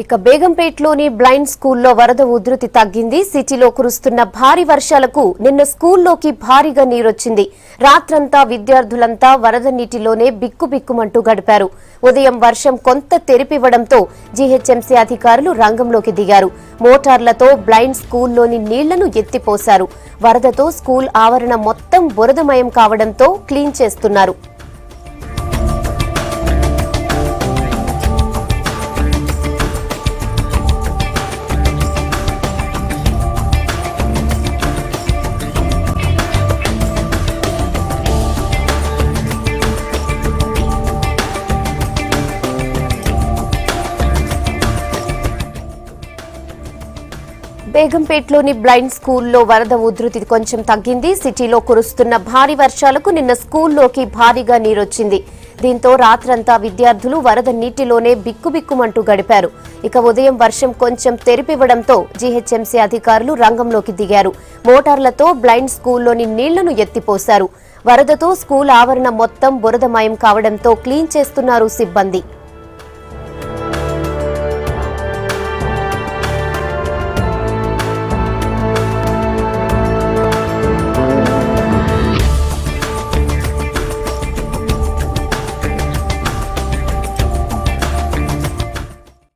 ఇక బేగంపేటలోని బ్లైండ్ స్కూల్లో వరద ఉధృతి తగ్గింది. సిటీలో కురుస్తున్న భారీ వర్షాలకు నిన్న స్కూల్లోకి భారీగా నీరొచ్చింది. రాత్రంతా విద్యార్థులంతా వరద నీటిలోనే బిక్కుబిక్కుమంటూ గడిపారు. ఉదయం వర్షం కొంత తెరిపివ్వడంతో జీహెచ్ఎంసీ అధికారులు రంగంలోకి దిగారు. మోటార్లతో బ్లైండ్ స్కూల్లోని నీళ్లను ఎత్తిపోశారు. వరదతో స్కూల్ ఆవరణ మొత్తం బురదమయం కావడంతో క్లీన్ చేస్తున్నారు. బేగంపేటలోని బ్లైండ్ స్కూల్లో వరద ఉధృతి కొంచెం తగ్గింది. సిటీలో కురుస్తున్న భారీ వర్షాలకు నిన్న స్కూల్లోకి భారీగా నీరొచ్చింది. దీంతో రాత్రంతా విద్యార్థులు వరద నీటిలోనే బిక్కుబిక్కుమంటూ గడిపారు. ఇక ఉదయం వర్షం కొంచెం తెరిపివ్వడంతో జీహెచ్ఎంసీ అధికారులు రంగంలోకి దిగారు. మోటార్లతో బ్లైండ్ స్కూల్లోని నీళ్లను ఎత్తిపోశారు. వరదతో స్కూల్ ఆవరణ మొత్తం బురదమయం కావడంతో క్లీన్ చేస్తున్నారు సిబ్బంది.